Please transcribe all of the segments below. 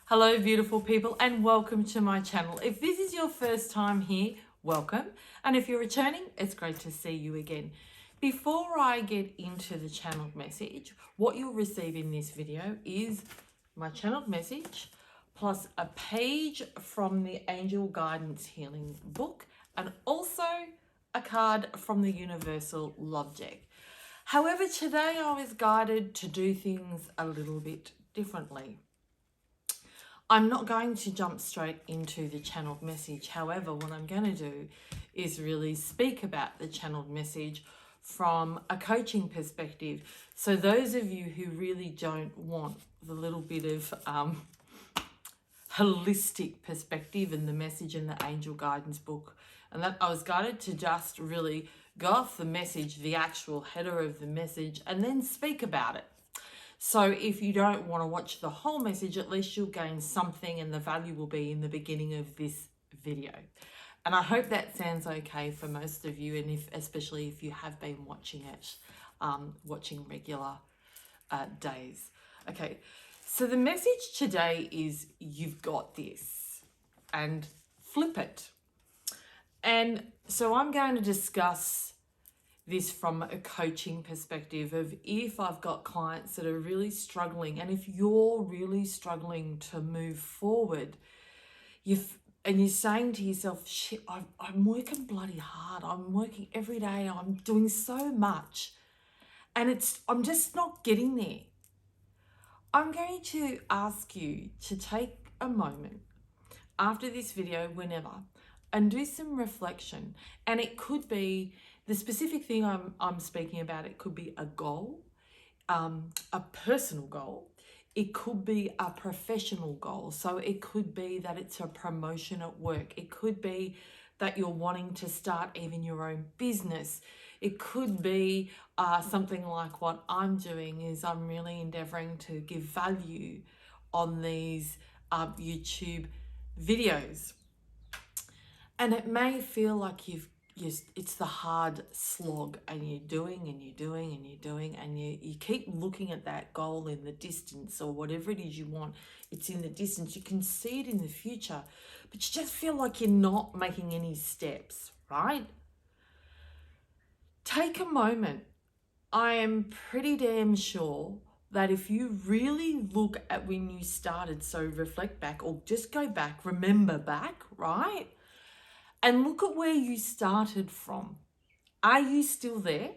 Hello beautiful people and welcome to my channel. If this is your first time here, welcome. And if you're returning, it's great to see you again. Before I get into the channeled message, what you'll receive in this video is my channeled message plus a page from the Angel Guidance Healing book and also a card from the Universal Love Deck. However, today I was guided to do things a little bit differently. I'm not going to jump straight into the channeled message. However, what I'm going to do is really speak about the channeled message from a coaching perspective. So those of you who really don't want the little bit of holistic perspective in the message in the Angel Guidance book, and that I was guided to just really go off the message, the actual header of the message, and then speak about it. So if you don't want to watch the whole message, at least you'll gain something and the value will be in the beginning of this video. And I hope that sounds okay for most of you, and especially if you have been watching it, watching regular days. Okay, so the message today is you've got this, and flip it. And so I'm going to discuss this from a coaching perspective of if I've got clients that are really struggling, and if you're really struggling to move forward, and you're saying to yourself, shit, I'm working bloody hard, I'm working every day, I'm doing so much, and I'm just not getting there. I'm going to ask you to take a moment after this video, whenever, and do some reflection. And it could be the specific thing I'm speaking about. It could be a goal, a personal goal. It could be a professional goal. So it could be that it's a promotion at work. It could be that you're wanting to start even your own business. It could be something like what I'm doing is I'm really endeavoring to give value on these YouTube videos. And it may feel like it's the hard slog, and you're doing and you're doing and you're doing, and you keep looking at that goal in the distance, or whatever it is you want, it's in the distance. You can see it in the future, but you just feel like you're not making any steps, right? Take a moment. I am pretty damn sure that if you really look at when you started, so reflect back or just go back, remember back, right? And look at where you started from. Are you still there?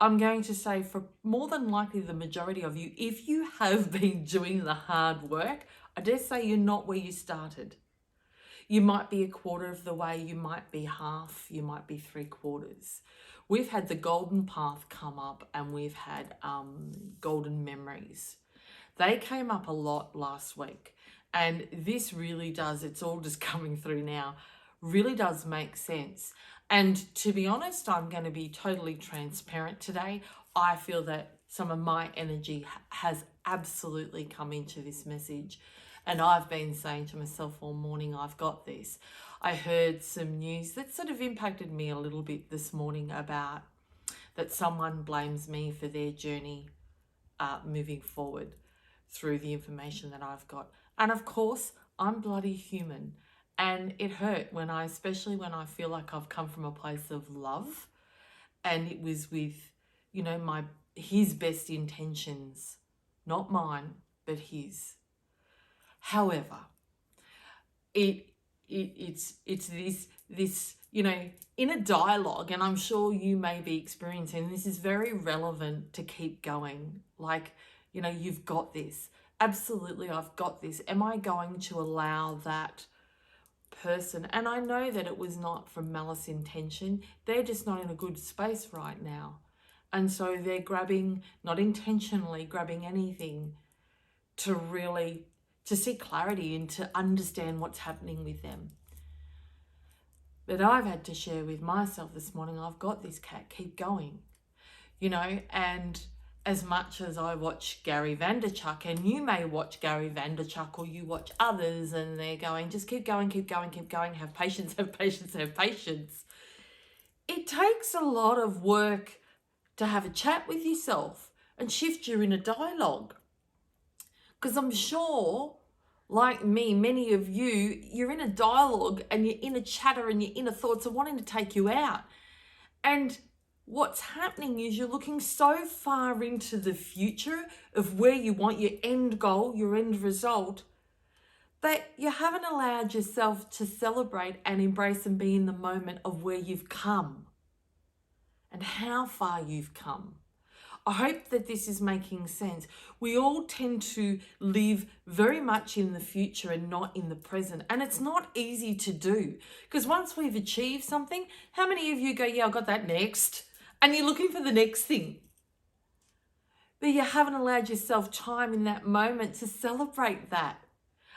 I'm going to say for more than likely the majority of you, if you have been doing the hard work, I dare say you're not where you started. You might be a quarter of the way, you might be half, you might be 3/4. We've had the golden path come up, and we've had golden memories. They came up a lot last week. And this really does, it's all just coming through now, really does make sense. And to be honest, I'm going to be totally transparent today. I feel that some of my energy has absolutely come into this message. And I've been saying to myself all morning, I've got this. I heard some news that sort of impacted me a little bit this morning about that someone blames me for their journey moving forward through the information that I've got. And of course, I'm bloody human, and it hurt especially when I feel like I've come from a place of love, and it was with, his best intentions, not mine, but his. However, it's this, in a dialogue, and I'm sure you may be experiencing, this is very relevant to keep going. Like, you've got this. Absolutely, I've got this. Am I going to allow that person? And I know that it was not from malice intention. They're just not in a good space right now. And so they're not intentionally grabbing anything to seek clarity and to understand what's happening with them. But I've had to share with myself this morning, I've got this, cat, keep going. And as much as I watch Gary Vaynerchuk, and you may watch Gary Vaynerchuk, or you watch others, and they're going, just keep going, keep going, keep going, have patience, have patience, have patience. It takes a lot of work to have a chat with yourself and shift you in a dialogue. Because I'm sure, like me, many of you, you're in a dialogue and you're in a chatter and your inner thoughts are wanting to take you out. And what's happening is you're looking so far into the future of where you want your end goal, your end result, that you haven't allowed yourself to celebrate and embrace and be in the moment of where you've come and how far you've come. I hope that this is making sense. We all tend to live very much in the future and not in the present. And it's not easy to do, because once we've achieved something, how many of you go, yeah, I got that next? And you're looking for the next thing. But you haven't allowed yourself time in that moment to celebrate that.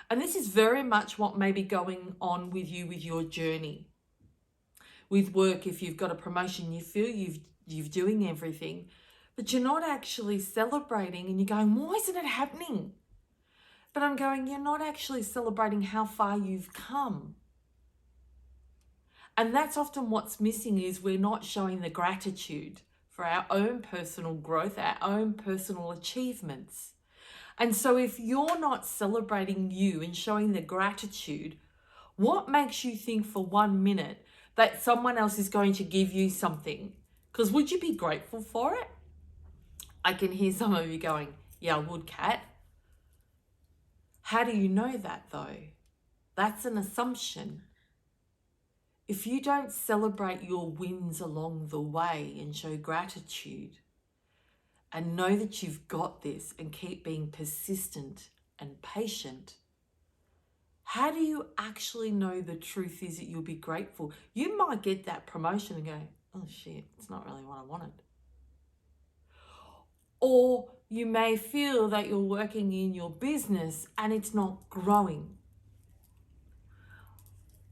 And this is very much what may be going on with you with your journey. With work, if you've got a promotion, you feel you're doing everything, but you're not actually celebrating, and you're going, why isn't it happening? But I'm going, you're not actually celebrating how far you've come. And that's often what's missing, is we're not showing the gratitude for our own personal growth, our own personal achievements. And so if you're not celebrating you and showing the gratitude, what makes you think for 1 minute that someone else is going to give you something? Because would you be grateful for it? I can hear some of you going, yeah, I would, Kat. How do you know that though? That's an assumption. If you don't celebrate your wins along the way and show gratitude and know that you've got this and keep being persistent and patient, how do you actually know the truth is that you'll be grateful? You might get that promotion and go, oh shit, it's not really what I wanted. Or you may feel that you're working in your business and it's not growing.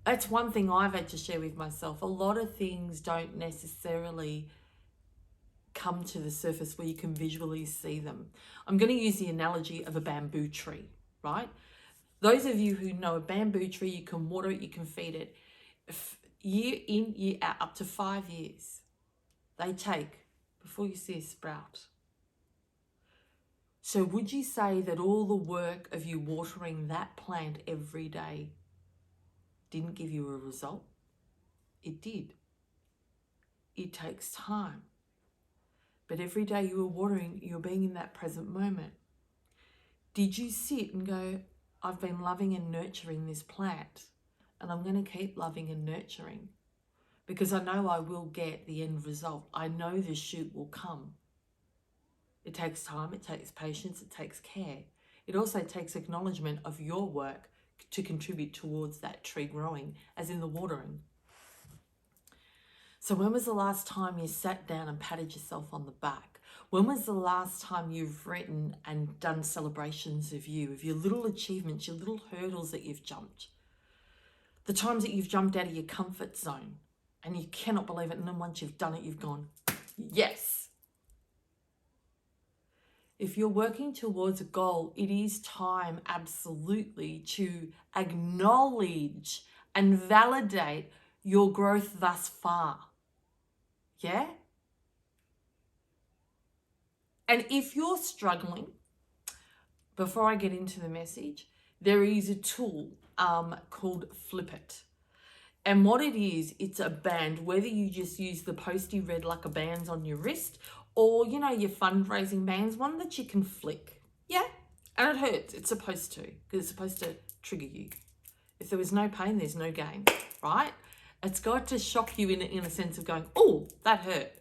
That's one thing I've had to share with myself. A lot of things don't necessarily come to the surface where you can visually see them. I'm going to use the analogy of a bamboo tree, right? Those of you who know a bamboo tree, you can water it, you can feed it. Year in, year out, up to 5 years, they take before you see a sprout. So would you say that all the work of you watering that plant every day didn't give you a result? It did. It takes time. But every day you were watering, you're being in that present moment. Did you sit and go, I've been loving and nurturing this plant, and I'm going to keep loving and nurturing because I know I will get the end result. I know the shoot will come. It takes time, it takes patience, it takes care. It also takes acknowledgement of your work to contribute towards that tree growing, as in the watering. So when was the last time you sat down and patted yourself on the back? When was the last time you've written and done celebrations of you, of your little achievements, your little hurdles that you've jumped? The times that you've jumped out of your comfort zone and you cannot believe it, and then once you've done it, you've gone, yes. If you're working towards a goal, it is time absolutely to acknowledge and validate your growth thus far. Yeah? And if you're struggling, before I get into the message, there is a tool called Flip It. And what it is, it's a band, whether you just use the posty red lacquer bands on your wrist or, you know, your fundraising bands, one that you can flick. Yeah? And it hurts. It's supposed to, because it's supposed to trigger you. If there was no pain, there's no gain, right? It's got to shock you in a sense of going, oh, that hurt.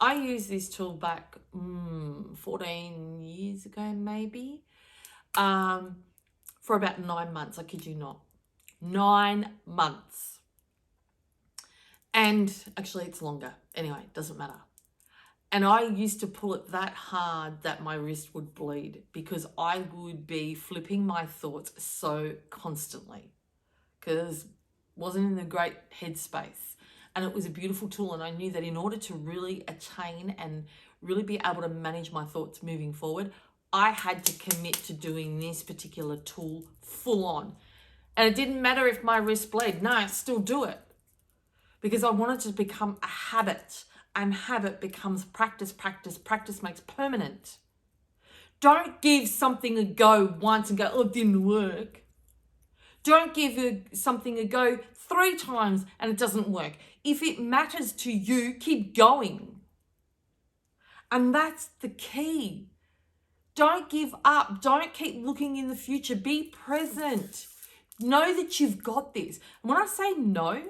I used this tool back 14 years ago, maybe, for about 9 months. I kid you not. 9 months. And actually, it's longer. Anyway, it doesn't matter. And I used to pull it that hard that my wrist would bleed because I would be flipping my thoughts so constantly because wasn't in the great headspace. And it was a beautiful tool. And I knew that in order to really attain and really be able to manage my thoughts moving forward, I had to commit to doing this particular tool full on. And it didn't matter if my wrist bled. No, I still do it because I wanted to become a habit. And habit becomes practice, practice, practice makes permanent. Don't give something a go once and go, oh, it didn't work. Don't give something a go 3 times and it doesn't work. If it matters to you, keep going. And that's the key. Don't give up. Don't keep looking in the future. Be present. Know that you've got this. And when I say no,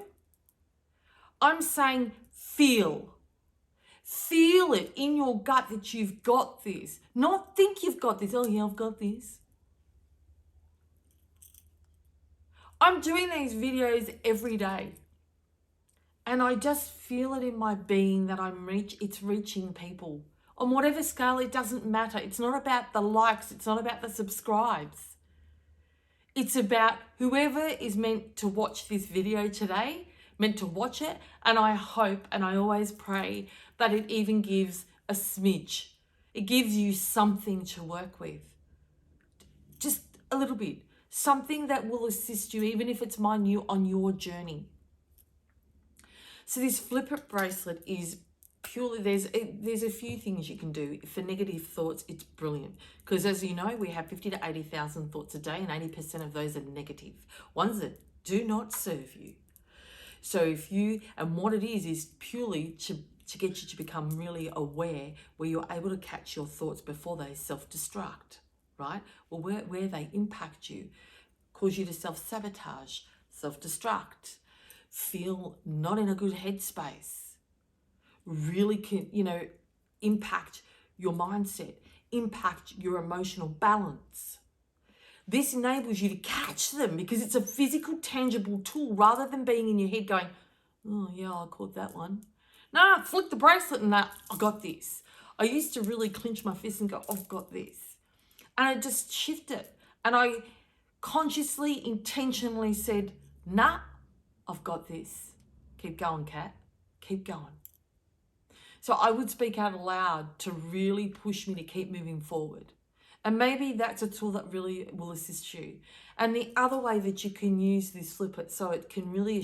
I'm saying feel. Feel it in your gut that you've got this. Not think you've got this. Oh, yeah, I've got this. I'm doing these videos every day. And I just feel it in my being that it's reaching people. On whatever scale, it doesn't matter. It's not about the likes. It's not about the subscribes. It's about whoever is meant to watch this video today, meant to watch it. And I hope, and I always pray, that it even gives a smidge. It gives you something to work with. Just a little bit. Something that will assist you, even if it's minute, on your journey. So this Flip It bracelet is purely, there's a few things you can do. For negative thoughts, it's brilliant. Because as you know, we have 50 to 80,000 thoughts a day, and 80% of those are negative. Ones that do not serve you. So and what it is purely to get you to become really aware, where you're able to catch your thoughts before they self-destruct, right? Well, where they impact you, cause you to self-sabotage, self-destruct, feel not in a good headspace, really can, impact your mindset, impact your emotional balance. This enables you to catch them because it's a physical, tangible tool rather than being in your head going, oh yeah, I caught that one. No, flick the bracelet and that, I got this. I used to really clench my fist and go, I've got this. And I just shifted. And I consciously, intentionally said, nah, I've got this. Keep going, Kat. Keep going. So I would speak out aloud to really push me to keep moving forward. And maybe that's a tool that really will assist you. And the other way that you can use this Flip It, so it can really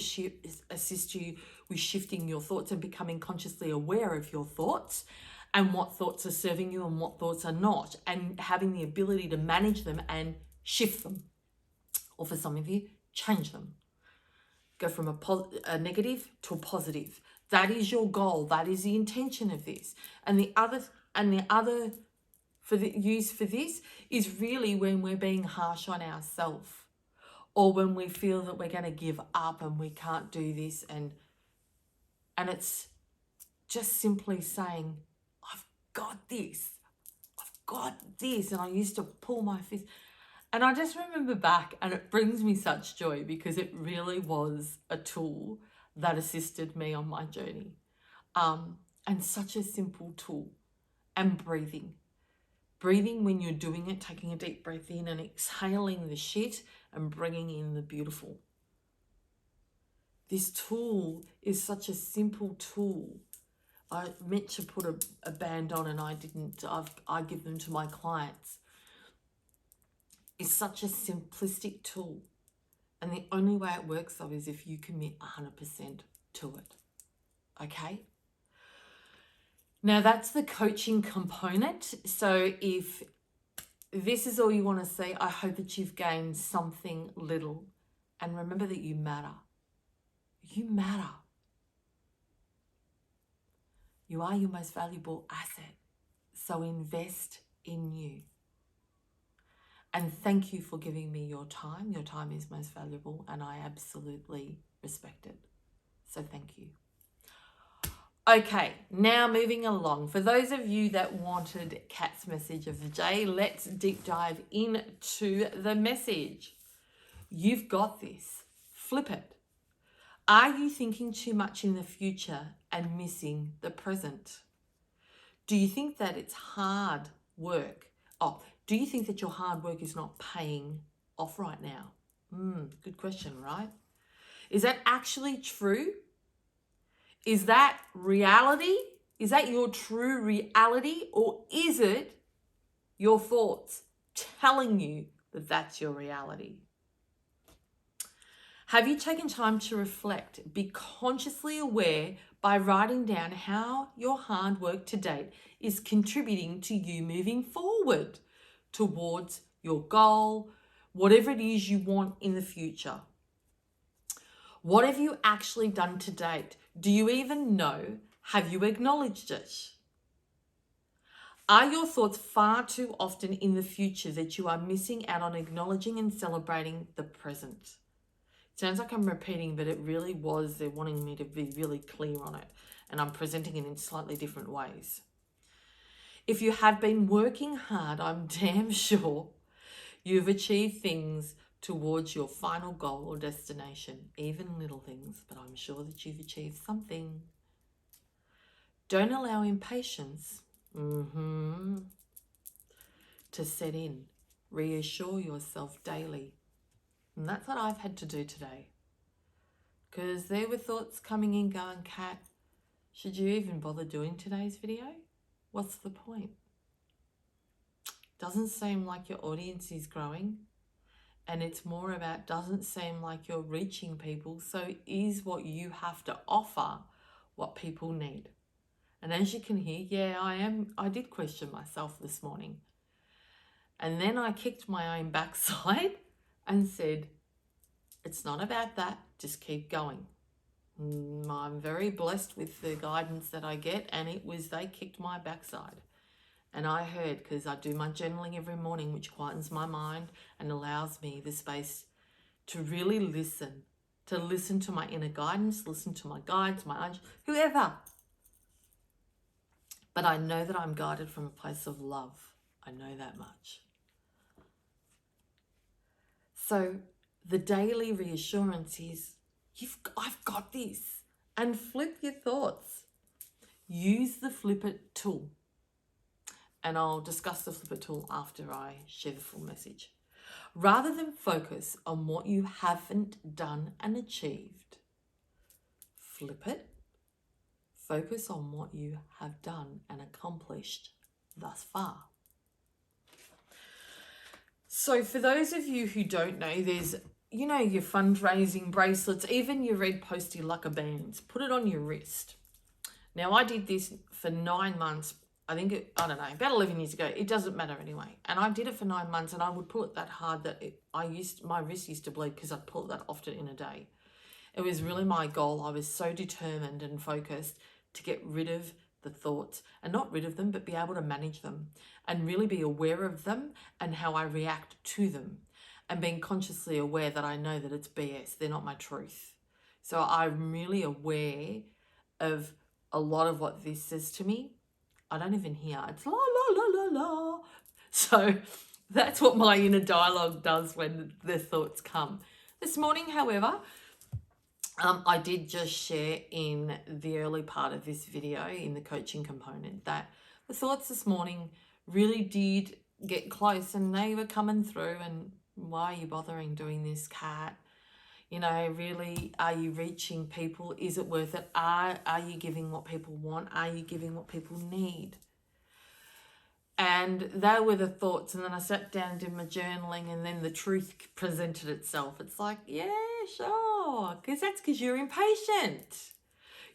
assist you with shifting your thoughts and becoming consciously aware of your thoughts and what thoughts are serving you and what thoughts are not, and having the ability to manage them and shift them. Or for some of you, change them. Go from a negative to a positive. That is your goal. That is the intention of this. And the other for the use for this is really when we're being harsh on ourselves, or when we feel that we're going to give up and we can't do this, and it's just simply saying, I've got this. I've got this. And I used to pull my fist. And I just remember back, and it brings me such joy because it really was a tool that assisted me on my journey. And such a simple tool. And breathing. Breathing when you're doing it, taking a deep breath in and exhaling the shit and bringing in the beautiful. This tool is such a simple tool. I meant to put a band on and I didn't. I give them to my clients. It's such a simplistic tool. And the only way it works, though, is if you commit 100% to it. Okay? Now, that's the coaching component. So if this is all you want to see, I hope that you've gained something little. And remember that you matter. You matter. You are your most valuable asset. So invest in you. And thank you for giving me your time. Your time is most valuable and I absolutely respect it. So thank you. Okay, now moving along. For those of you that wanted Kat's message of the day, let's deep dive into the message. You've got this. Flip it. Are you thinking too much in the future and missing the present? Do you think that it's hard work? Do you think that your hard work is not paying off right now? Good question, right? Is that actually true? Is that reality? Is that your true reality? Or is it your thoughts telling you that that's your reality? Have you taken time to reflect? Be consciously aware by writing down how your hard work to date is contributing to you moving forward. towards your goal, whatever it is you want in the future. What have you actually done to date? Do you even know? Have you acknowledged it? Are your thoughts far too often in the future that you are missing out on acknowledging and celebrating the present? Sounds like I'm repeating, but it really was. They're wanting me to be really clear on it, and I'm presenting it in slightly different ways. If you have been working hard, I'm damn sure you've achieved things towards your final goal or destination, even little things, but I'm sure that you've achieved something. Don't allow impatience to set in. Reassure yourself daily. And that's what I've had to do today. Because there were thoughts coming in going, Kat, should you even bother doing today's video? What's the point? Doesn't seem like your audience is growing. And it's more about doesn't seem like you're reaching people. So is what you have to offer what people need? And as you can hear, yeah, I did question myself this morning. And then I kicked my own backside and said, it's not about that, just keep going. I'm very blessed with the guidance that I get, and they kicked my backside. And I heard, because I do my journaling every morning, which quietens my mind and allows me the space to really listen to my inner guidance, listen to my guides, my angels, whoever. But I know that I'm guided from a place of love. I know that much. So the daily reassurance is, I've got this. And flip your thoughts. Use the Flip It tool. And I'll discuss the Flip It tool after I share the full message. Rather than focus on what you haven't done and achieved, flip it. Focus on what you have done and accomplished thus far. So for those of you who don't know, there's, your fundraising bracelets, even your red posty lucker bands. Put it on your wrist. Now, I did this for 9 months. I don't know, about 11 years ago. It doesn't matter anyway. And I did it for 9 months, and I would pull it that hard that my wrist used to bleed because I'd pull it that often in a day. It was really my goal. I was so determined and focused to get rid of the thoughts, and not rid of them, but be able to manage them and really be aware of them and how I react to them, and being consciously aware that I know that it's BS. They're not my truth. So I'm really aware of a lot of what this says to me. I don't even hear. It's la, la, la, la, la. So that's what my inner dialogue does when the thoughts come. This morning, however, I did just share in the early part of this video, in the coaching component, that the thoughts this morning really did get close, and they were coming through. And why are you bothering doing this, Kat? Really, are you reaching people? Is it worth it? Are you giving what people want? Are you giving what people need? And they were the thoughts. And then I sat down and did my journaling, and then the truth presented itself. It's like, yeah, sure. Because you're impatient.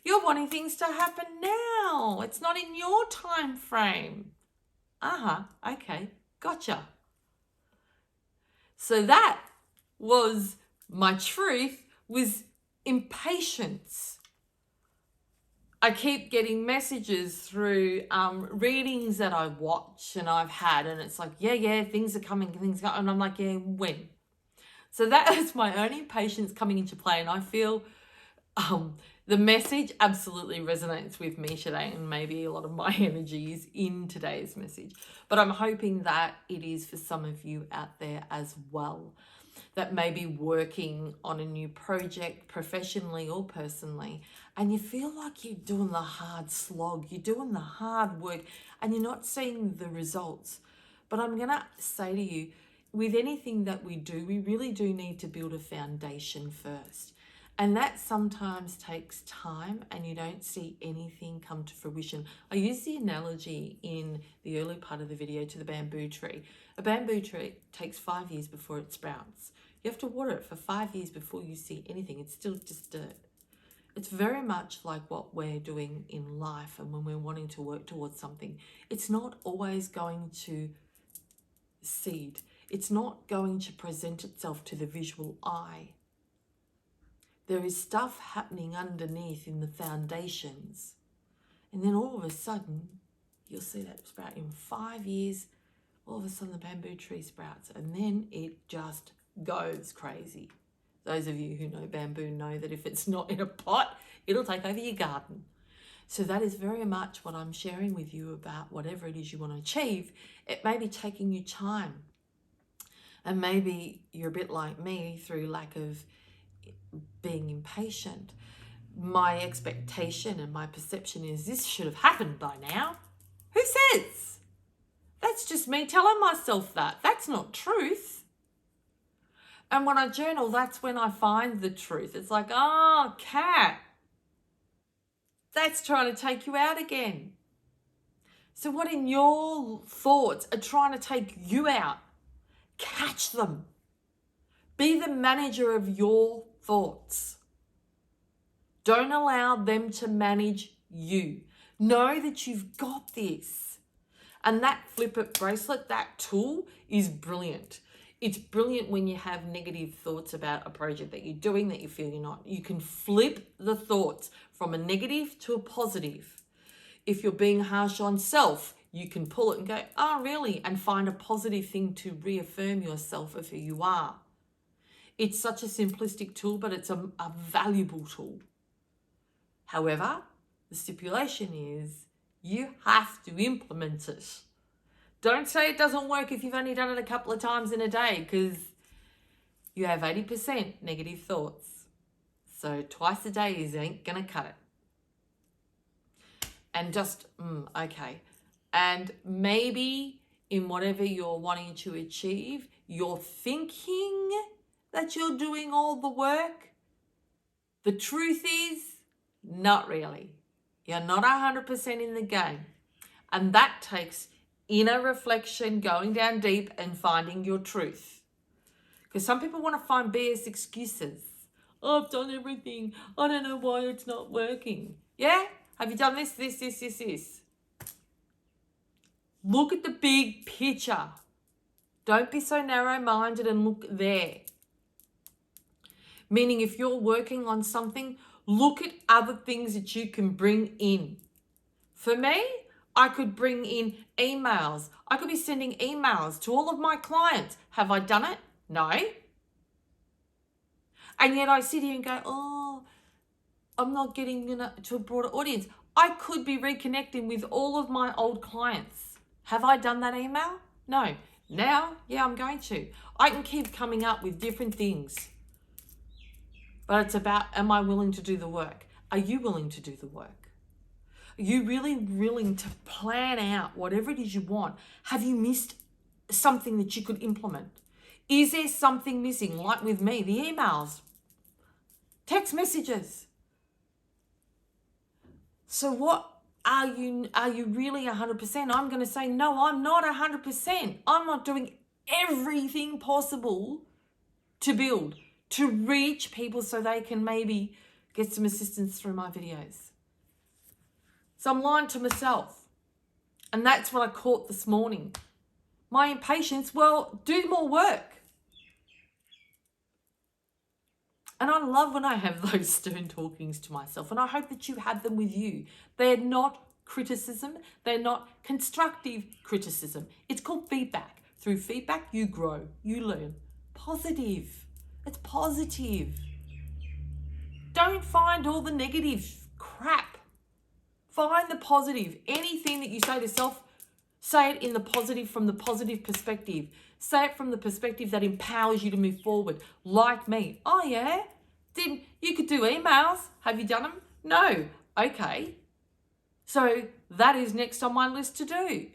You're wanting things to happen now. It's not in your time frame. Okay, gotcha. So that was my truth, was impatience. I keep getting messages through readings that I watch and I've had, and it's like, yeah, things are coming, and I'm like, yeah, when? So that is my own impatience coming into play, and I feel the message absolutely resonates with me today, and maybe a lot of my energy is in today's message. But I'm hoping that it is for some of you out there as well, that may be working on a new project professionally or personally, and you feel like you're doing the hard slog, you're doing the hard work, and you're not seeing the results. But I'm going to say to you, with anything that we do, we really do need to build a foundation first. And that sometimes takes time, and you don't see anything come to fruition. I use the analogy in the early part of the video to the bamboo tree. A bamboo tree takes 5 years before it sprouts. You have to water it for 5 years before you see anything. It's still just dirt. It's very much like what we're doing in life, and when we're wanting to work towards something, it's not always going to seed. It's not going to present itself to the visual eye. There is stuff happening underneath in the foundations. And then all of a sudden, you'll see that sprout in 5 years. All of a sudden, the bamboo tree sprouts. And then it just goes crazy. Those of you who know bamboo know that if it's not in a pot, it'll take over your garden. So that is very much what I'm sharing with you about whatever it is you want to achieve. It may be taking you time. And maybe you're a bit like me through lack of being impatient. My expectation and my perception is this should have happened by now. Who says? That's just me telling myself that. That's not truth. And when I journal, that's when I find the truth. It's like, oh, cat, that's trying to take you out again. So what in your thoughts are trying to take you out? Catch them. Be the manager of your thoughts. Don't allow them to manage you. Know that you've got this. And that flip it bracelet, that tool is brilliant. It's brilliant when you have negative thoughts about a project that you're doing that you feel you're not. You can flip the thoughts from a negative to a positive. If you're being harsh on self, you can pull it and go, oh, really? And find a positive thing to reaffirm yourself of who you are. It's such a simplistic tool, but it's a valuable tool. However, the stipulation is you have to implement it. Don't say it doesn't work if you've only done it a couple of times in a day, because you have 80% negative thoughts. So twice a day ain't going to cut it. And just, okay. And maybe in whatever you're wanting to achieve, you're thinking that you're doing all the work. The truth is, not really. You're not 100% in the game. And that takes inner reflection, going down deep and finding your truth. Because some people want to find BS excuses. Oh, I've done everything. I don't know why it's not working. Yeah? Have you done this? Look at the big picture. Don't be so narrow-minded and look there. Meaning if you're working on something, look at other things that you can bring in. For me, I could bring in emails. I could be sending emails to all of my clients. Have I done it? No. And yet I sit here and go, oh, I'm not getting to a broader audience. I could be reconnecting with all of my old clients. Have I done that email? No. Now, yeah, I'm going to. I can keep coming up with different things. But it's about, am I willing to do the work? Are you willing to do the work? Are you really willing to plan out whatever it is you want? Have you missed something that you could implement? Is there something missing? Like with me, the emails, text messages. So what are you really 100%? I'm going to say, no, I'm not 100%. I'm not doing everything possible to build, to reach people so they can maybe get some assistance through my videos. So I'm lying to myself. And that's what I caught this morning. My impatience, well, do more work. And I love when I have those stern talkings to myself. And I hope that you have them with you. They're not criticism. They're not constructive criticism. It's called feedback. Through feedback, you grow, you learn. Positive. It's positive. Don't find all the negative crap. Find the positive. Anything that you say to self, say it in the positive, from the positive perspective. Say it from the perspective that empowers you to move forward. Like me. Oh, yeah? You could do emails. Have you done them? No. Okay. So that is next on my list to do.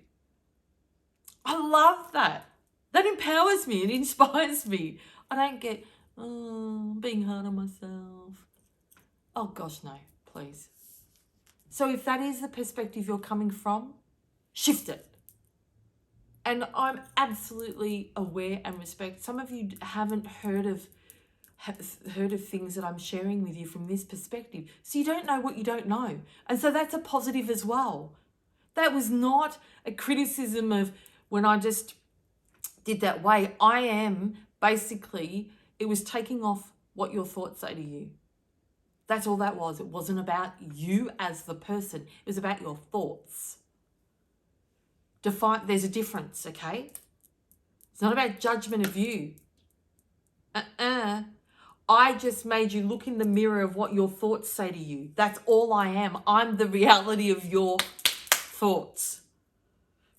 I love that. That empowers me. It inspires me. I don't get, being hard on myself. Oh, gosh, no. Please. So if that is the perspective you're coming from, shift it. And I'm absolutely aware and respect. Some of you haven't heard of things that I'm sharing with you from this perspective. So you don't know what you don't know. And so that's a positive as well. That was not a criticism of when I just did that way. I am basically, it was taking off what your thoughts say to you. That's all that was. It wasn't about you as the person. It was about your thoughts. There's a difference, okay? It's not about judgment of you. I just made you look in the mirror of what your thoughts say to you. That's all I am. I'm the reality of your thoughts.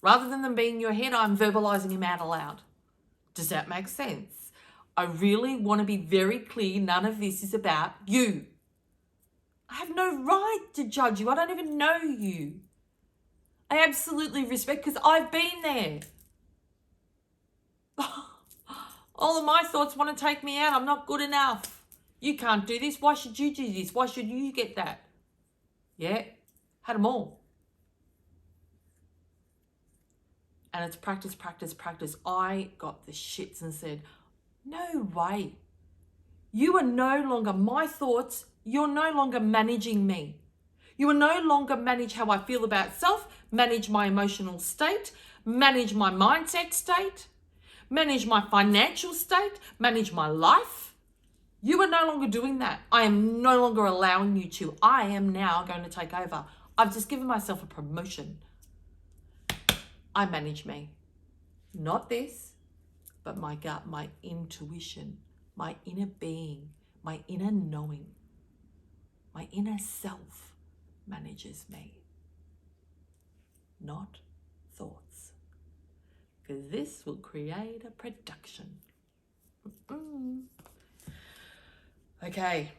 Rather than them being in your head, I'm verbalizing them out aloud. Does that make sense? I really want to be very clear. None of this is about you. I have no right to judge you. I don't even know you. I absolutely respect, because I've been there. All of my thoughts want to take me out. I'm not good enough. You can't do this. Why should you do this? Why should you get that? Yeah, had them all. And it's practice, practice, practice. I got the shits and said, no way. You are no longer my thoughts. You're no longer managing me. You will no longer manage how I feel about self, manage my emotional state, manage my mindset state, manage my financial state, manage my life. You are no longer doing that. I am no longer allowing you to. I am now going to take over. I've just given myself a promotion. I manage me. Not this, but my gut, my intuition, my inner being, my inner knowing, my inner self manages me, not thoughts, because this will create a production. Okay,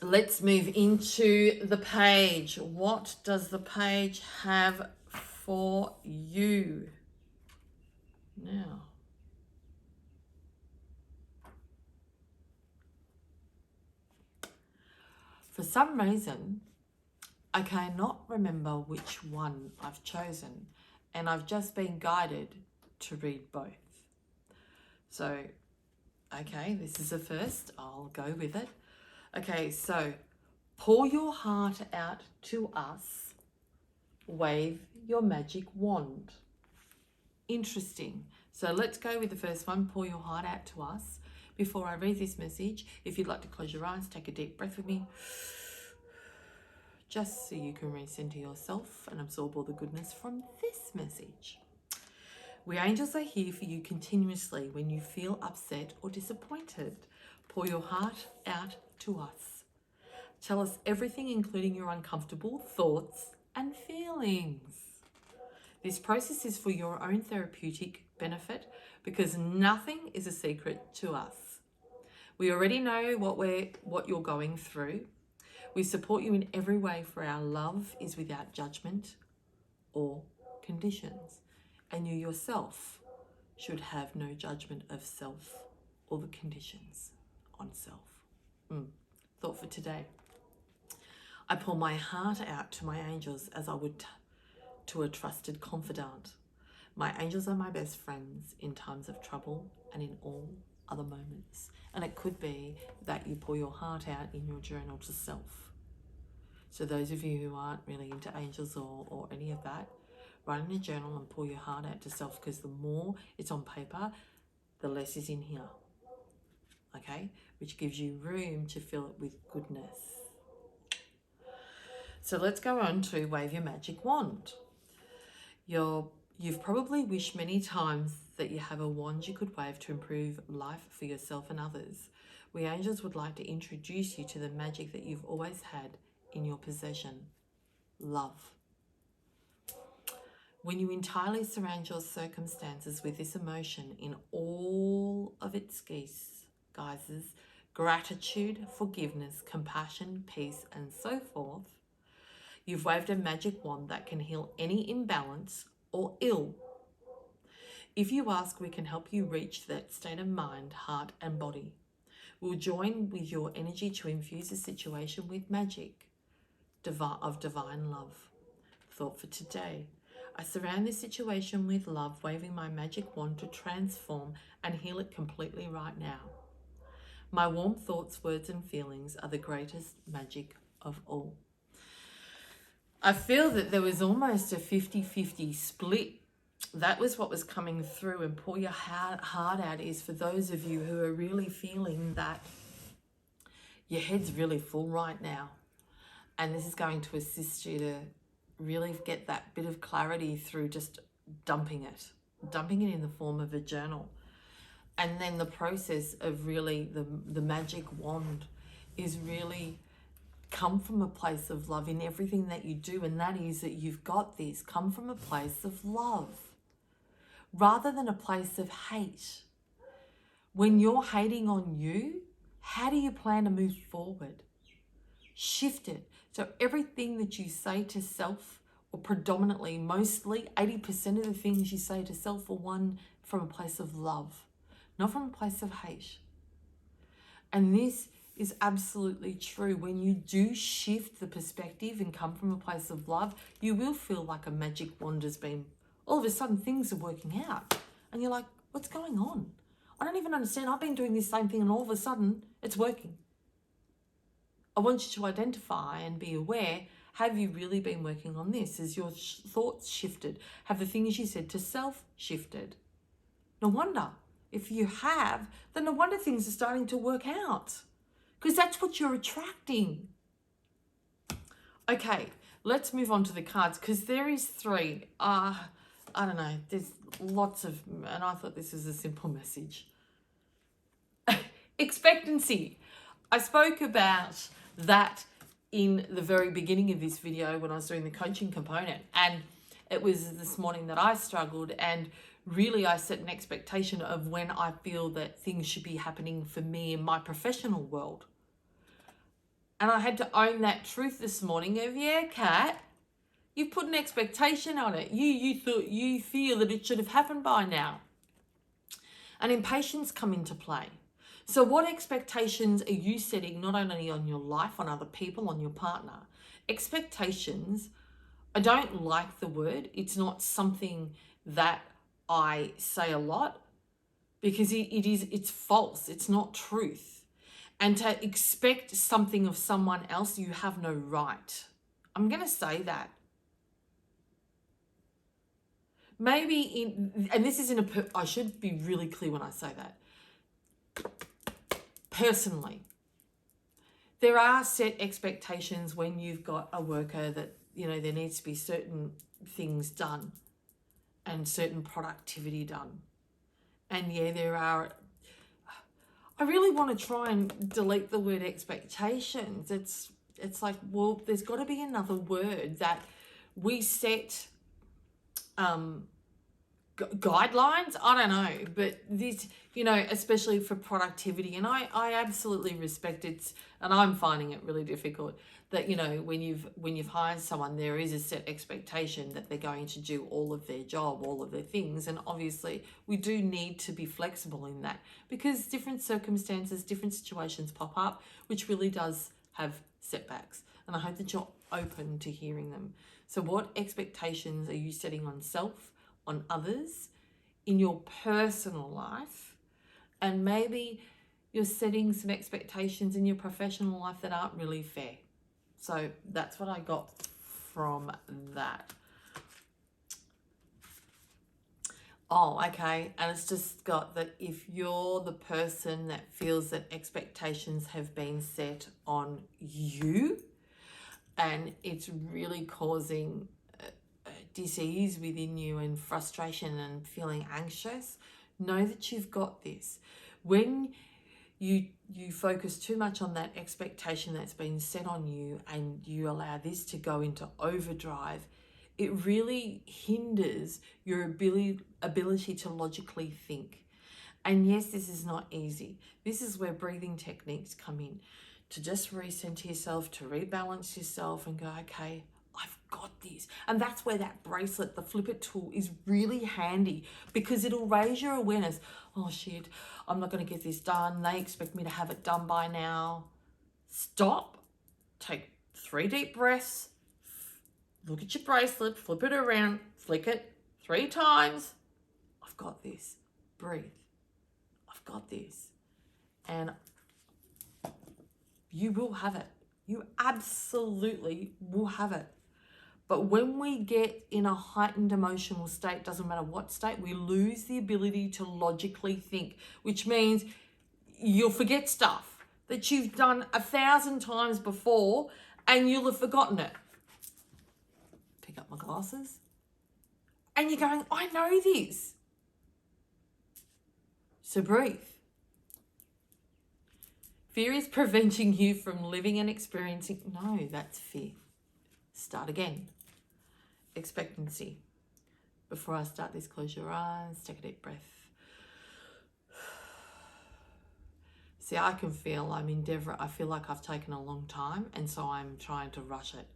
let's move into the page. What does the page have for you now? For some reason, I cannot remember which one I've chosen, and I've just been guided to read both. So, okay, this is a first. I'll go with it. Okay, so pour your heart out to us. Wave your magic wand. Interesting. So let's go with the first one. Pour your heart out to us. Before I read this message, if you'd like to close your eyes, take a deep breath with me, just so you can recenter yourself and absorb all the goodness from this message. We angels are here for you continuously when you feel upset or disappointed. Pour your heart out to us. Tell us everything, including your uncomfortable thoughts and feelings. This process is for your own therapeutic benefit, because nothing is a secret to us. We already know what you're going through. We support you in every way, for our love is without judgment or conditions. And you yourself should have no judgment of self or the conditions on self. Thought for today. I pour my heart out to my angels as I would to a trusted confidant. My angels are my best friends in times of trouble and in all other moments. And it could be that you pour your heart out in your journal to self. So those of you who aren't really into angels or any of that, write in a journal and pour your heart out to self, because the more it's on paper, the less is in here. Okay? Which gives you room to fill it with goodness. So let's go on to wave your magic wand. You've probably wished many times that you have a wand you could wave to improve life for yourself and others. We angels would like to introduce you to the magic that you've always had in your possession: love. When you entirely surround your circumstances with this emotion in all of its guises, gratitude, forgiveness, compassion, peace, and so forth, you've waved a magic wand that can heal any imbalance or ill. If you ask, we can help you reach that state of mind, heart, and body. We'll join with your energy to infuse the situation with magic of divine love. Thought for today. I surround this situation with love, waving my magic wand to transform and heal it completely right now. My warm thoughts, words, and feelings are the greatest magic of all. I feel that there was almost a 50-50 split that was what was coming through. And pour your heart out is for those of you who are really feeling that your head's really full right now. And this is going to assist you to really get that bit of clarity through just dumping it in the form of a journal. And then the process of really the magic wand is really come from a place of love in everything that you do. And that is that you've got this. Come from a place of love rather than a place of hate. When you're hating on you, how do you plan to move forward? Shift it. So everything that you say to self, or predominantly, mostly 80% of the things you say to self are one from a place of love, not from a place of hate. And this is absolutely true. When you do shift the perspective and come from a place of love, you will feel like a magic wand has been, all of a sudden things are working out. And you're like, what's going on? I don't even understand. I've been doing this same thing and all of a sudden it's working. I want you to identify and be aware, have you really been working on this? Has your thoughts shifted? Have the things you said to self shifted? No wonder. If you have, then no wonder things are starting to work out, because that's what you're attracting. Okay, let's move on to the cards, because there is 3. I don't know, there's lots of, and I thought this was a simple message. Expectancy. I spoke about that in the very beginning of this video when I was doing the coaching component, and it was this morning that I struggled, and really I set an expectation of when I feel that things should be happening for me in my professional world. And I had to own that truth this morning of, yeah, Kat, you've put an expectation on it. You feel that it should have happened by now. And impatience come into play. So what expectations are you setting, not only on your life, on other people, on your partner? Expectations, I don't like the word. It's something that I say a lot, because it's false. It's not truth. And to expect something of someone else, you have no right. I'm going to say that. Maybe and this isn't I should be really clear when I say that. Personally, there are set expectations when you've got a worker that, there needs to be certain things done and certain productivity done. And yeah, there are, I really want to try and delete the word expectations. It's like, well, there's got to be another word that we set guidelines. I don't know, but this, especially for productivity, and I absolutely respect it, and I'm finding it really difficult that, when you've hired someone, there is a set expectation that they're going to do all of their job, all of their things. And obviously we do need to be flexible in that, because different circumstances, different situations pop up, which really does have setbacks. And I hope that you're open to hearing them. So what expectations are you setting on self, on others, in your personal life? And maybe you're setting some expectations in your professional life that aren't really fair. So that's what I got from that. Oh, okay. And it's just got that if you're the person that feels that expectations have been set on you and it's really causing dis-ease within you and frustration and feeling anxious, know that you've got this. When you focus too much on that expectation that's been set on you and you allow this to go into overdrive, it really hinders your ability to logically think. And yes, this is not easy. This is where breathing techniques come in, to just recenter yourself, to rebalance yourself and go, okay, I've got this. And that's where that bracelet, the flip it tool, is really handy, because it'll raise your awareness. Oh shit, I'm not going to get this done. They expect me to have it done by now. Stop. Take 3 deep breaths. Look at your bracelet, flip it around, flick it 3 times. I've got this. Breathe. I've got this. And you will have it. You absolutely will have it. But when we get in a heightened emotional state, doesn't matter what state, we lose the ability to logically think, which means you'll forget stuff that you've done 1,000 times before and you'll have forgotten it. Pick up my glasses. And you're going, I know this. So breathe. Fear is preventing you from living and experiencing. No, that's fear. Start again. Expectancy. Before I start this, close your eyes, take a deep breath. See, I can feel I feel like I've taken a long time, and so I'm trying to rush it.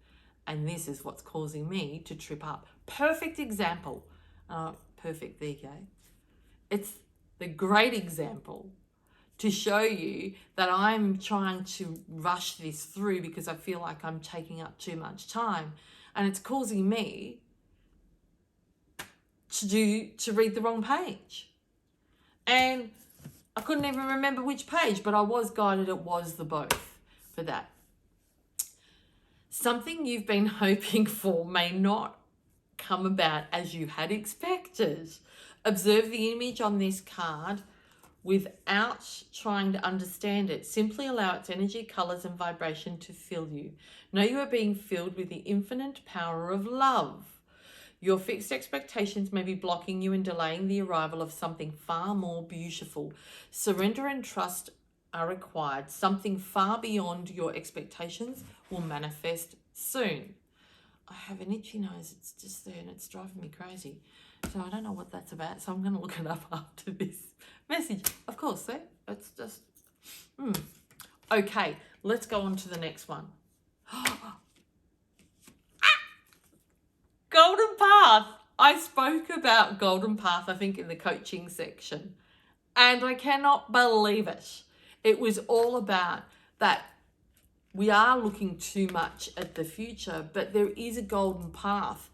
And this is what's causing me to trip up. Perfect example. Perfect, there you go. It's the great example to show you that I'm trying to rush this through because I feel like I'm taking up too much time, and it's causing me to read the wrong page. And I couldn't even remember which page, but I was guided it was the both for that. Something you've been hoping for may not come about as you had expected. Observe the image on this card without trying to understand it. Simply allow its energy, colors, and vibration to fill you. Know you are being filled with the infinite power of love. Your fixed expectations may be blocking you and delaying the arrival of something far more beautiful. Surrender and trust are required. Something far beyond your expectations will manifest soon. I have an itchy nose. It's just there and it's driving me crazy. So I don't know what that's about. So I'm going to look it up after this message. Of course, it's just... Okay, let's go on to the next one. Golden Path. I spoke about Golden Path, I think, in the coaching section. And I cannot believe it. It was all about that we are looking too much at the future, but there is a golden path.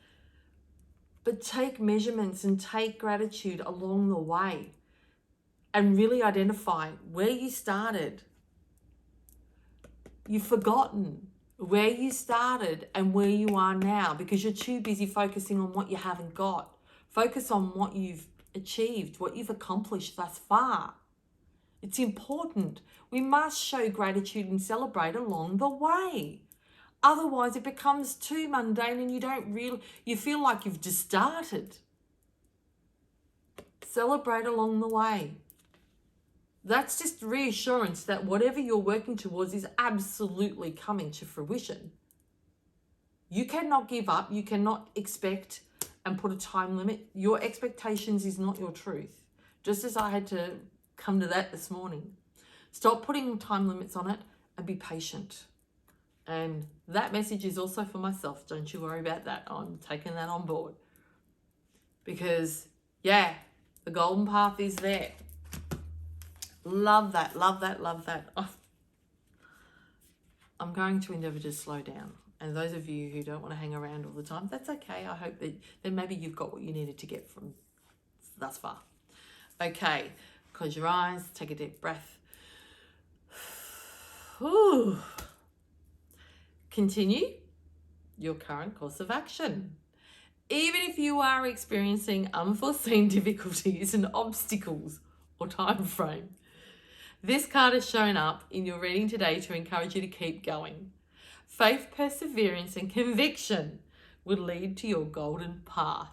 But take measurements and take gratitude along the way and really identify where you started. You've forgotten where you started and where you are now because you're too busy focusing on what you haven't got. Focus on what you've achieved, what you've accomplished thus far. It's important. We must show gratitude and celebrate along the way. Otherwise, it becomes too mundane and you feel like you've just started. Celebrate along the way. That's just reassurance that whatever you're working towards is absolutely coming to fruition. You cannot give up. You cannot expect and put a time limit. Your expectations is not your truth. Just as I had to come to that this morning. Stop putting time limits on it and be patient. And that message is also for myself. Don't you worry about that. I'm taking that on board. Because, yeah, the golden path is there. Love that, love that, love that. Oh. I'm going to endeavour to slow down. And those of you who don't want to hang around all the time, that's okay. I hope that then maybe you've got what you needed to get from thus far. Okay, close your eyes, take a deep breath. Ooh. Continue your current course of action. Even if you are experiencing unforeseen difficulties and obstacles or time frame, this card has shown up in your reading today to encourage you to keep going. Faith, perseverance, and conviction will lead to your golden path.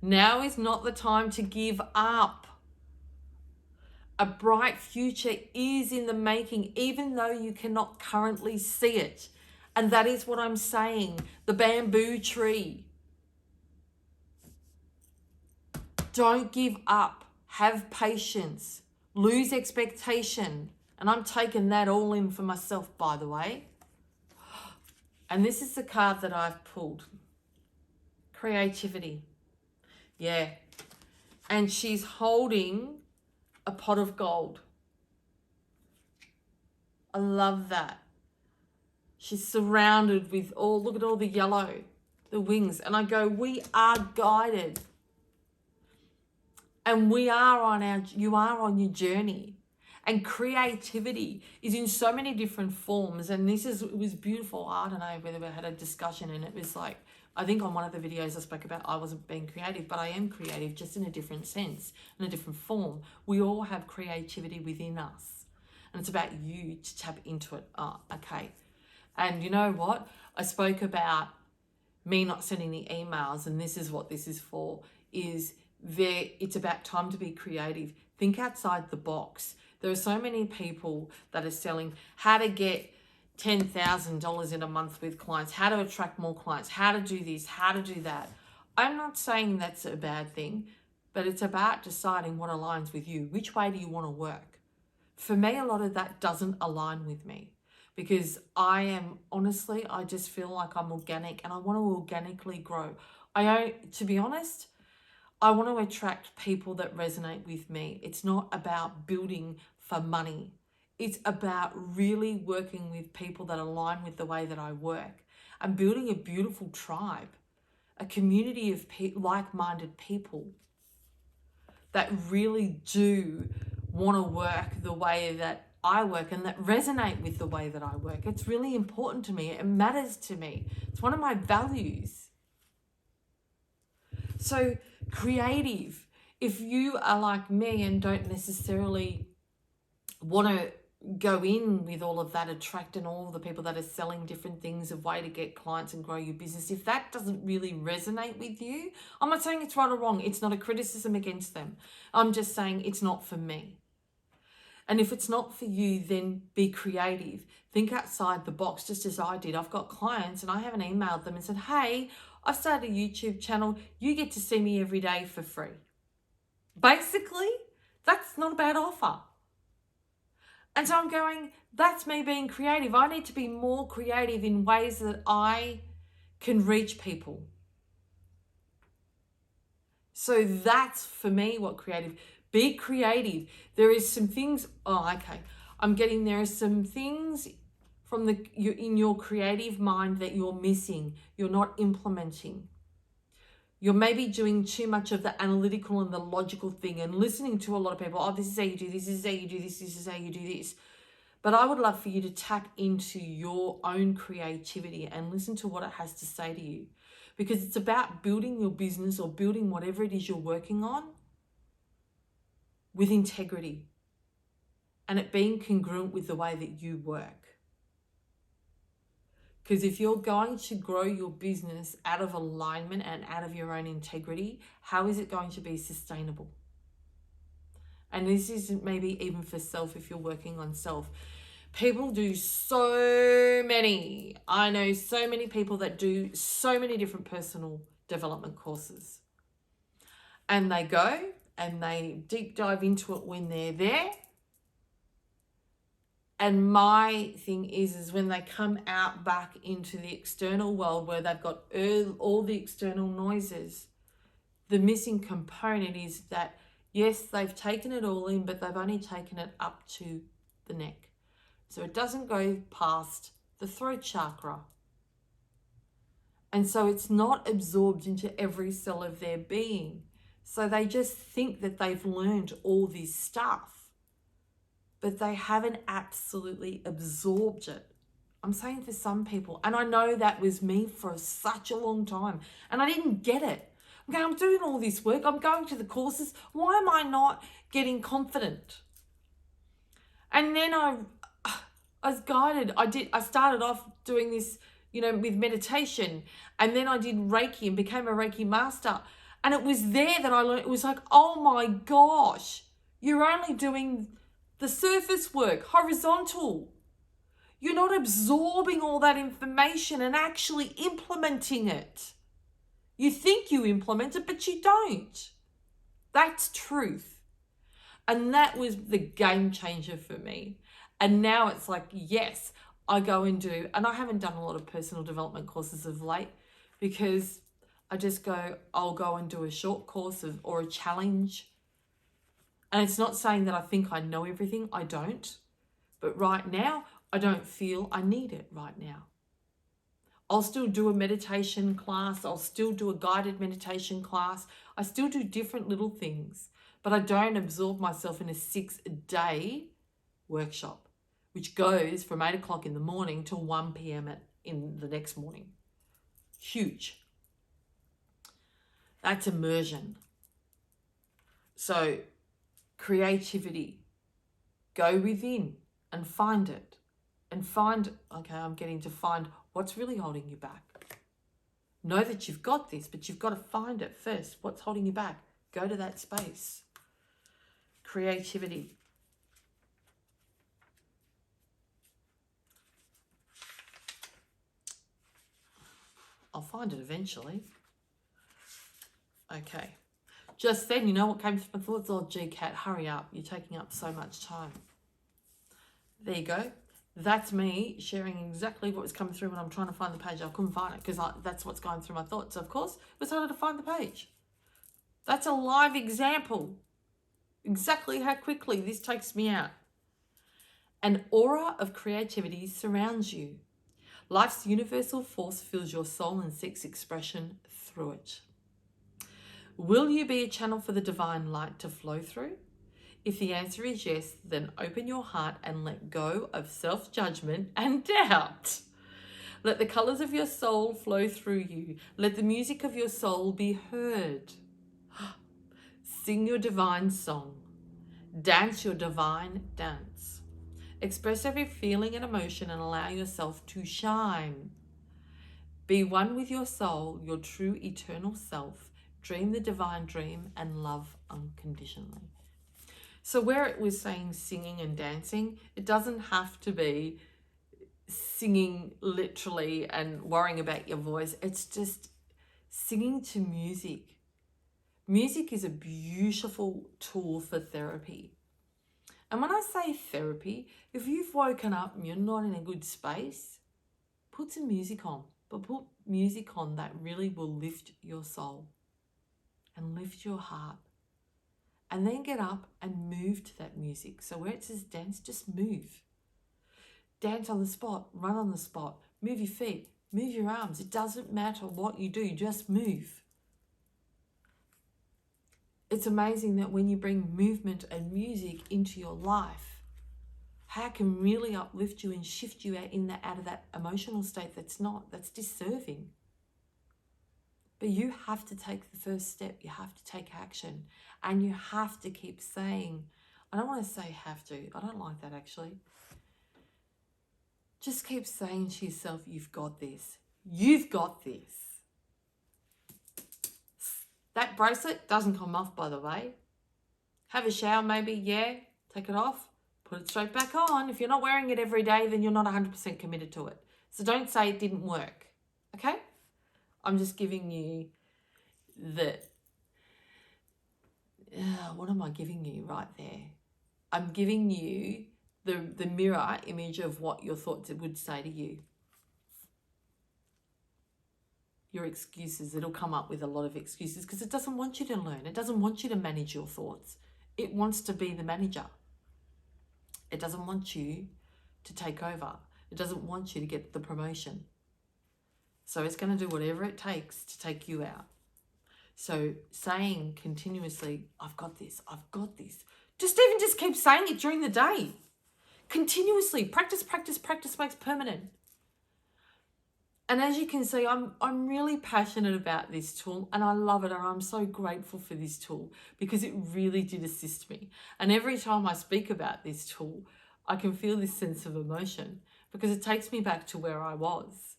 Now is not the time to give up. A bright future is in the making, even though you cannot currently see it. And that is what I'm saying. The bamboo tree. Don't give up. Have patience. Lose expectation. And I'm taking that all in for myself, by the way. And this is the card that I've pulled. Creativity. Yeah. And she's holding a pot of gold. I love that. She's surrounded with look at all the yellow, the wings. And I go, we are guided. And you are on your journey. And creativity is in so many different forms. And it was beautiful. I don't know whether we had a discussion, and it was like, I think on one of the videos I spoke about, I wasn't being creative, but I am creative, just in a different sense, in a different form. We all have creativity within us. And it's about you to tap into it. Oh, okay. And you know what? I spoke about me not sending the emails, and this is what this is for, it's about time to be creative. Think outside the box. There are so many people that are selling how to get $10,000 in a month with clients, how to attract more clients, how to do this, how to do that. I'm not saying that's a bad thing, but it's about deciding what aligns with you. Which way do you want to work? For me, a lot of that doesn't align with me, because I just feel like I'm organic and I want to organically grow. To be honest, I want to attract people that resonate with me. It's not about building for money. It's about really working with people that align with the way that I work and building a beautiful tribe, a community of like-minded people that really do want to work the way that I work and that resonate with the way that I work. It's really important to me. It matters to me. It's one of my values. So creative, if you are like me and don't necessarily want to go in with all of that, attracting all the people that are selling different things, of way to get clients and grow your business, if that doesn't really resonate with you, I'm not saying it's right or wrong. It's not a criticism against them. I'm just saying it's not for me. And if it's not for you, then be creative. Think outside the box, just as I did. I've got clients and I haven't emailed them and said, hey, I've started a YouTube channel. You get to see me every day for free. Basically, that's not a bad offer. And so I'm going, that's me being creative. I need to be more creative in ways that I can reach people. So that's for me what creative. Be creative. There is some things, there are some things in your creative mind that you're missing, you're not implementing. You're maybe doing too much of the analytical and the logical thing and listening to a lot of people. Oh, this is how you do this, this is how you do this, this is how you do this. But I would love for you to tap into your own creativity and listen to what it has to say to you. Because it's about building your business or building whatever it is you're working on with integrity and it being congruent with the way that you work. Because if you're going to grow your business out of alignment and out of your own integrity, how is it going to be sustainable? And this isn't maybe even for self if you're working on self. People do I know so many people that do so many different personal development courses. And they go and they deep dive into it when they're there. And my thing is when they come out back into the external world where they've got all the external noises, the missing component is that, yes, they've taken it all in, but they've only taken it up to the neck. So it doesn't go past the throat chakra. And so it's not absorbed into every cell of their being. So they just think that they've learned all this stuff, but they haven't absolutely absorbed it. I'm saying for some people, and I know that was me for such a long time, and I didn't get it. I'm doing all this work, I'm going to the courses, why am I not getting confident? And then I was guided. I started off doing this, with meditation, and then I did Reiki and became a Reiki master. And it was there that I learned, it was like, oh my gosh, you're only doing the surface work, horizontal. You're not absorbing all that information and actually implementing it. You think you implement it, but you don't. That's truth. And that was the game changer for me. And now it's like, yes, I go and do, and I haven't done a lot of personal development courses of late because I'll go and do a short course or a challenge. And it's not saying that I think I know everything. I don't. But right now, I don't feel I need it right now. I'll still do a meditation class. I'll still do a guided meditation class. I still do different little things, but I don't absorb myself in a 6-day workshop, which goes from 8 o'clock in the morning till 1 p.m. in the next morning. Huge. That's immersion. So creativity, go within and find it. And find, okay, I'm getting to find what's really holding you back. Know that you've got this, but you've got to find it first. What's holding you back? Go to that space. Creativity. I'll find it eventually. Okay. Just then, you know what came to my thoughts? Oh, gee, Kat, hurry up. You're taking up so much time. There you go. That's me sharing exactly what was coming through when I'm trying to find the page. I couldn't find it because that's what's going through my thoughts. So of course, it was harder to find the page. That's a live example. Exactly how quickly this takes me out. An aura of creativity surrounds you. Life's universal force fills your soul and seeks expression through it. Will you be a channel for the divine light to flow through? If the answer is yes, then open your heart and let go of self-judgment and doubt. Let the colors of your soul flow through you. Let the music of your soul be heard. Sing your divine song. Dance your divine dance. Express every feeling and emotion and allow yourself to shine. Be one with your soul, your true eternal self. Dream the divine dream and love unconditionally. So where it was saying singing and dancing, it doesn't have to be singing literally and worrying about your voice. It's just singing to music. Music is a beautiful tool for therapy. And when I say therapy, if you've woken up and you're not in a good space, put some music on. But put music on that really will lift your soul and lift your heart. And then get up and move to that music. So where it says dance, just move. Dance on the spot, run on the spot, move your feet, move your arms. It doesn't matter what you do, just move. It's amazing that when you bring movement and music into your life, how it can really uplift you and shift you out of that emotional state that's disserving. But you have to take the first step. You have to take action. And you have to keep saying, I don't want to say have to. I don't like that actually. Just keep saying to yourself, you've got this. You've got this. That bracelet doesn't come off, by the way. Have a shower maybe, yeah. Take it off. Put it straight back on. If you're not wearing it every day, then you're not 100% committed to it. So don't say it didn't work. Okay? I'm just giving you what am I giving you right there? I'm giving you the mirror image of what your thoughts would say to you. Your excuses, it'll come up with a lot of excuses because it doesn't want you to learn. It doesn't want you to manage your thoughts. It wants to be the manager. It doesn't want you to take over. It doesn't want you to get the promotion. So it's going to do whatever it takes to take you out. So saying continuously, I've got this, I've got this. Just keep saying it during the day. Continuously. Practice makes permanent. And as you can see, I'm really passionate about this tool and I love it and I'm so grateful for this tool because it really did assist me. And every time I speak about this tool, I can feel this sense of emotion because it takes me back to where I was.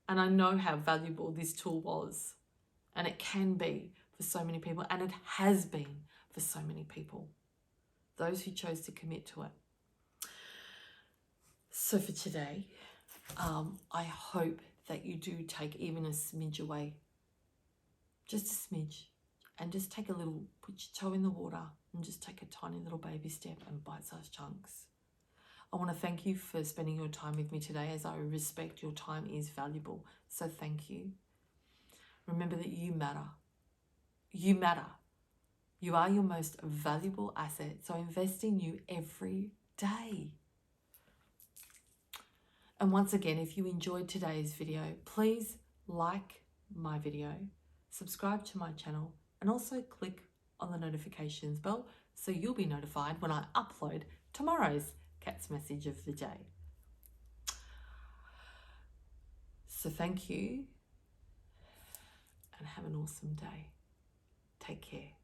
And I know how valuable this tool was. And it can be for so many people. And it has been for so many people. Those who chose to commit to it. So for today, I hope that you do take even a smidge away. Just a smidge. And just take put your toe in the water and just take a tiny little baby step and bite-sized chunks. I want to thank you for spending your time with me today as I respect your time is valuable. So thank you. Remember that you matter. You matter. You are your most valuable asset. So invest in you every day. And once again, if you enjoyed today's video, please like my video, subscribe to my channel, and also click on the notifications bell so you'll be notified when I upload tomorrow's Cat's message of the day. So thank you and have an awesome day. Take care.